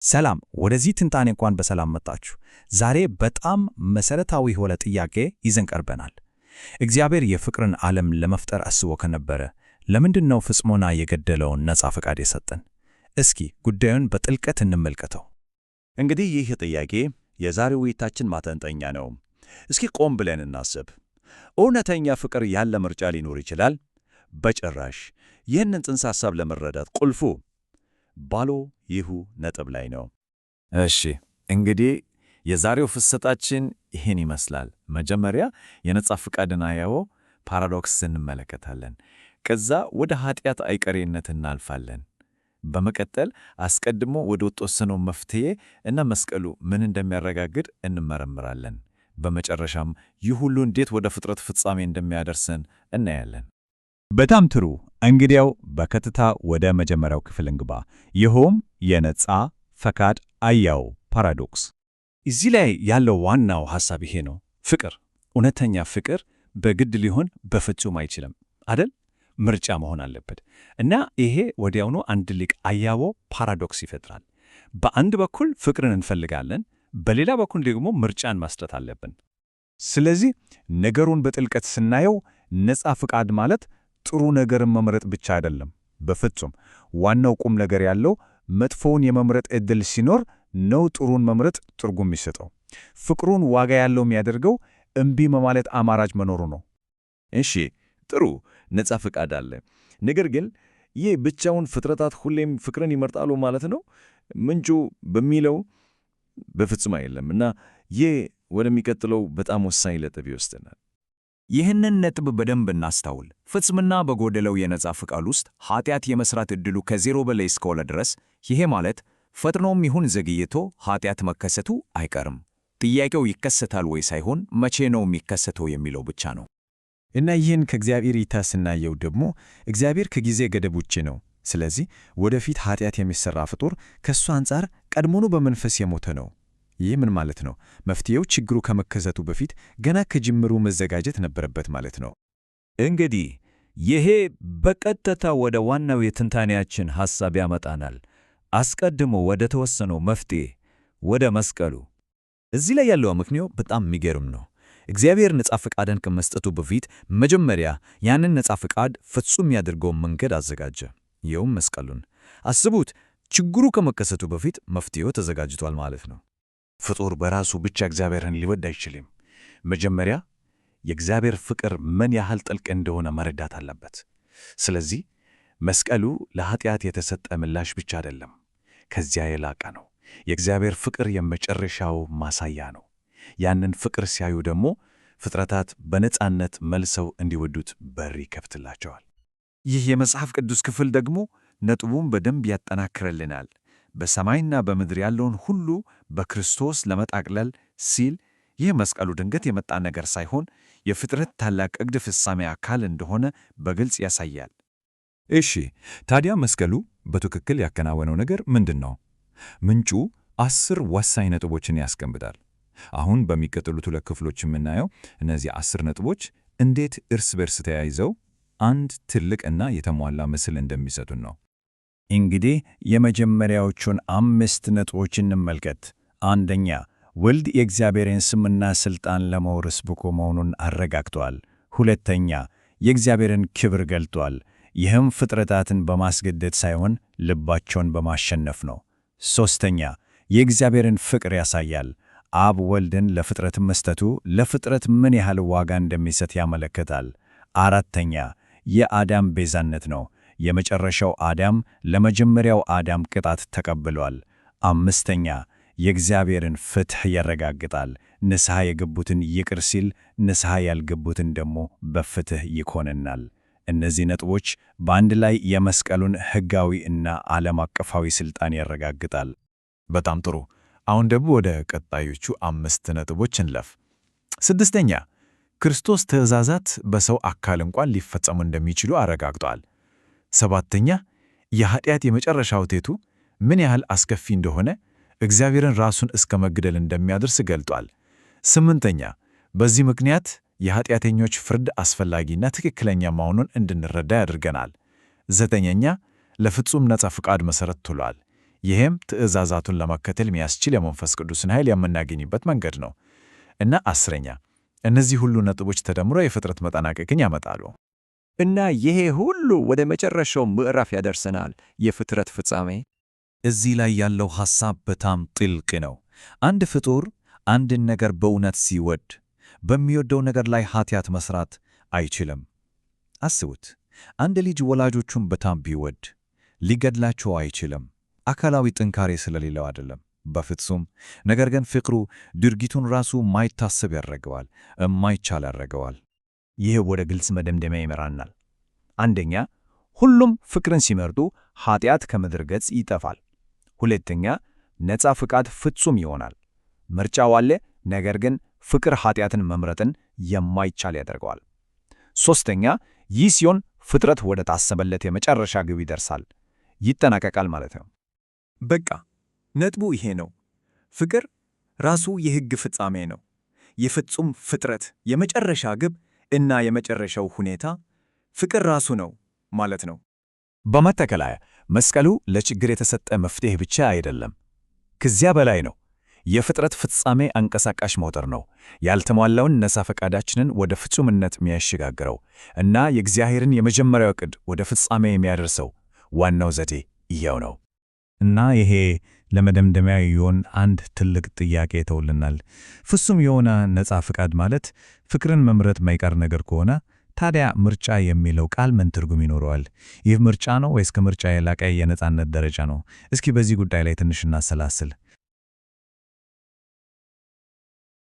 ሰላም ወደዚህ ትንታኔ እንኳን በሰላም መጣችሁ። ዛሬ በጣም መሰረታዊ የሆነ ጥያቄ ይዘን ቀርበናል። እግዚአብሔር የፍቅርን ዓለም ለመፍጠር አስቦ ከነበረ ለምንድነው ፍጽሞና የገደለውን ነፃ ፈቃድ የሰጠን? እስኪ ጉዳዩን በጥልቀት እንመልከተው። እንግዲህ ይህ ጥያቄ የዛሬው ውይይታችን ማጠንጠኛ ነው። እስኪ ቆም ብለን እናስብ። እውነተኛ ፍቅር ያለ ምርጫ ሊኖር ይችላል? በጭራሽ። ይህንን ጽንሰ ሐሳብ ለመረዳት ቁልፉ ባሎ ይሁ ነጥብ ላይ ነው። እሺ እንግዲህ የዛሬው ፍሰታችን ይህን ይመስላል። መጀመሪያ የነጻ ፍቃድን አያዎ ፓራዶክስ እንመለከታለን። ከዛ ወደ ኃጢአት አይቀሬነት እናልፋለን። በመቀጠል አስቀድሞ ወደ ተወሰነው መፍትሄ እና መስቀሉ ምን እንደሚያረጋግጥ እንመረምራለን። በመጨረሻም ይህ ሁሉ እንዴት ወደ ፍጥረት ፍጻሜ እንደሚያደርሰን እናያለን። በጣም ጥሩ። እንግዲያው በቀጥታ ወደ መጀመሪያው ክፍል እንግባ። ይኸውም የነጻ ፈቃድ አያው ፓራዶክስ። እዚህ ላይ ያለው ዋናው ሐሳብ ይሄ ነው። ፍቅር፣ እውነተኛ ፍቅር በግድ ሊሆን በፍጹም አይችልም አይደል? ምርጫ መሆን አለበት። እና ይሄ ወዲያውኑ አንድ ሊቅ አያዎ ፓራዶክስ ይፈጥራል። በአንድ በኩል ፍቅርን እንፈልጋለን፣ በሌላ በኩል ደግሞ ምርጫን መስጠት አለብን። ስለዚህ ነገሩን በጥልቀት ስናየው ነጻ ፍቃድ ማለት ጥሩ ነገርን መምረጥ ብቻ አይደለም። በፍጹም ዋናው ቁም ነገር ያለው መጥፎውን የመምረጥ ዕድል ሲኖር ነው ጥሩን መምረጥ ትርጉም የሚሰጠው። ፍቅሩን ዋጋ ያለው የሚያደርገው እምቢ በማለት አማራጭ መኖሩ ነው። እሺ ጥሩ፣ ነጻ ፍቃድ አለ። ነገር ግን ይህ ብቻውን ፍጥረታት ሁሌም ፍቅርን ይመርጣሉ ማለት ነው? ምንጩ በሚለው በፍጹም አይደለም። እና ይህ ወደሚቀጥለው በጣም ወሳኝ ነጥብ ይወስደናል። ይህንን ነጥብ በደንብ እናስተውል። ፍጽምና በጎደለው የነጻ ፍቃድ ውስጥ ኃጢአት የመስራት ዕድሉ ከዜሮ በላይ እስከሆነ ድረስ ይሄ ማለት ፈጥኖም ይሁን ዘግይቶ ኃጢአት መከሰቱ አይቀርም። ጥያቄው ይከሰታል ወይ ሳይሆን መቼ ነው የሚከሰተው የሚለው ብቻ ነው። እና ይህን ከእግዚአብሔር እይታ ስናየው ደግሞ እግዚአብሔር ከጊዜ ገደብ ውጭ ነው። ስለዚህ ወደፊት ኃጢአት የሚሠራ ፍጡር ከእሱ አንጻር ቀድሞኑ በመንፈስ የሞተ ነው። ይህ ምን ማለት ነው? መፍትሄው ችግሩ ከመከሰቱ በፊት ገና ከጅምሩ መዘጋጀት ነበረበት ማለት ነው። እንግዲህ ይሄ በቀጥታ ወደ ዋናው የትንታኔያችን ሐሳብ ያመጣናል። አስቀድሞ ወደ ተወሰነው መፍትሄ፣ ወደ መስቀሉ። እዚህ ላይ ያለው ምክንያት በጣም የሚገርም ነው። እግዚአብሔር ነጻ ፈቃድን ከመስጠቱ በፊት መጀመሪያ ያንን ነጻ ፈቃድ ፍጹም ያደርገውን መንገድ አዘጋጀ። ይኸውም መስቀሉን። አስቡት፣ ችግሩ ከመከሰቱ በፊት መፍትሄው ተዘጋጅቷል ማለት ነው። ፍጡር በራሱ ብቻ እግዚአብሔርን ሊወድ አይችልም። መጀመሪያ የእግዚአብሔር ፍቅር ምን ያህል ጥልቅ እንደሆነ መረዳት አለበት። ስለዚህ መስቀሉ ለኃጢአት የተሰጠ ምላሽ ብቻ አይደለም፣ ከዚያ የላቀ ነው። የእግዚአብሔር ፍቅር የመጨረሻው ማሳያ ነው። ያንን ፍቅር ሲያዩ ደግሞ ፍጥረታት በነጻነት መልሰው እንዲወዱት በር ይከፍትላቸዋል። ይህ የመጽሐፍ ቅዱስ ክፍል ደግሞ ነጥቡን በደንብ ያጠናክርልናል። በሰማይና በምድር ያለውን ሁሉ በክርስቶስ ለመጣቅለል ሲል ይህ መስቀሉ ድንገት የመጣ ነገር ሳይሆን የፍጥረት ታላቅ ዕቅድ ፍጻሜ አካል እንደሆነ በግልጽ ያሳያል። እሺ፣ ታዲያ መስቀሉ በትክክል ያከናወነው ነገር ምንድን ነው? ምንጩ 10 ወሳኝ ነጥቦችን ያስቀምጣል። አሁን በሚቀጥሉት 2 ክፍሎች የምናየው እነዚህ 10 ነጥቦች እንዴት እርስ በርስ ተያይዘው አንድ ትልቅ እና የተሟላ ምስል እንደሚሰጡን ነው። እንግዲህ የመጀመሪያዎቹን 5 ነጥቦች እንመልከት። አንደኛ፣ ወልድ የእግዚአብሔርን ስምና ሥልጣን ለመውረስ ብቁ መሆኑን አረጋግጧል። ሁለተኛ፣ የእግዚአብሔርን ክብር ገልጧል። ይህም ፍጥረታትን በማስገደድ ሳይሆን ልባቸውን በማሸነፍ ነው። ሦስተኛ፣ የእግዚአብሔርን ፍቅር ያሳያል። አብ ወልድን ለፍጥረት መስጠቱ ለፍጥረት ምን ያህል ዋጋ እንደሚሰጥ ያመለክታል። አራተኛ፣ የአዳም ቤዛነት ነው። የመጨረሻው አዳም ለመጀመሪያው አዳም ቅጣት ተቀብሏል። አምስተኛ፣ የእግዚአብሔርን ፍትሕ ያረጋግጣል። ንስሐ የገቡትን ይቅር ሲል፣ ንስሐ ያልገቡትን ደግሞ በፍትሕ ይኮንናል። እነዚህ ነጥቦች በአንድ ላይ የመስቀሉን ሕጋዊ እና ዓለም አቀፋዊ ሥልጣን ያረጋግጣል። በጣም ጥሩ። አሁን ደግሞ ወደ ቀጣዮቹ 5 ነጥቦች እንለፍ። 6ኛ፣ ክርስቶስ ትእዛዛት በሰው አካል እንኳን ሊፈጸሙ እንደሚችሉ አረጋግጧል። 7ኛ፣ የኃጢአት የመጨረሻ ውጤቱ ምን ያህል አስከፊ እንደሆነ እግዚአብሔርን ራሱን እስከ መግደል እንደሚያደርስ ገልጧል። 8ኛ፣ በዚህ ምክንያት የኃጢአተኞች ፍርድ አስፈላጊና ትክክለኛ መሆኑን እንድንረዳ ያደርገናል። 9ኛ፣ ለፍጹም ነጻ ፍቃድ መሠረት ጥሏል። ይህም ትእዛዛቱን ለመከተል የሚያስችል የመንፈስ ቅዱስን ኃይል የምናገኝበት መንገድ ነው። እና 10ኛ እነዚህ ሁሉ ነጥቦች ተደምረው የፍጥረት መጠናቀቅን ያመጣሉ። እና ይሄ ሁሉ ወደ መጨረሻው ምዕራፍ ያደርሰናል፣ የፍጥረት ፍጻሜ። እዚህ ላይ ያለው ሐሳብ በጣም ጥልቅ ነው። አንድ ፍጡር አንድን ነገር በእውነት ሲወድ በሚወደው ነገር ላይ ኃጢአት መስራት አይችልም። አስቡት፣ አንድ ልጅ ወላጆቹን በጣም ቢወድ ሊገድላቸው አይችልም። አካላዊ ጥንካሬ ስለሌለው አይደለም፣ በፍጹም። ነገር ግን ፍቅሩ ድርጊቱን ራሱ ማይታሰብ ያደርገዋል፣ የማይቻል ያደርገዋል። ይህ ወደ ግልጽ መደምደሚያ ይመራናል። አንደኛ፣ ሁሉም ፍቅርን ሲመርጡ ኃጢአት ከምድር ገጽ ይጠፋል። ሁለተኛ፣ ነፃ ፍቃድ ፍጹም ይሆናል። ምርጫው አለ፣ ነገር ግን ፍቅር ኃጢአትን መምረጥን የማይቻል ያደርገዋል። ሦስተኛ፣ ይህ ሲሆን ፍጥረት ወደ ታሰበለት የመጨረሻ ግብ ይደርሳል፣ ይጠናቀቃል ማለት ነው። በቃ ነጥቡ ይሄ ነው። ፍቅር ራሱ የሕግ ፍጻሜ ነው። የፍጹም ፍጥረት የመጨረሻ ግብ እና የመጨረሻው ሁኔታ ፍቅር ራሱ ነው ማለት ነው። በማጠቃለያ መስቀሉ ለችግር የተሰጠ መፍትሄ ብቻ አይደለም፣ ከዚያ በላይ ነው። የፍጥረት ፍጻሜ አንቀሳቃሽ ሞተር ነው፣ ያልተሟላውን ነፃ ፈቃዳችንን ወደ ፍጹምነት የሚያሸጋግረው እና የእግዚአብሔርን የመጀመሪያው ዕቅድ ወደ ፍጻሜ የሚያደርሰው ዋናው ዘዴ ይኸው ነው። እና ይሄ ለመደምደሚያ ይሆን አንድ ትልቅ ጥያቄ ተውልናል። ፍጹም የሆነ ነፃ ፍቃድ ማለት ፍቅርን መምረጥ ማይቀር ነገር ከሆነ ታዲያ ምርጫ የሚለው ቃል ምን ትርጉም ይኖረዋል? ይህ ምርጫ ነው ወይስ ከምርጫ የላቀ የነፃነት ደረጃ ነው? እስኪ በዚህ ጉዳይ ላይ ትንሽ እናሰላስል።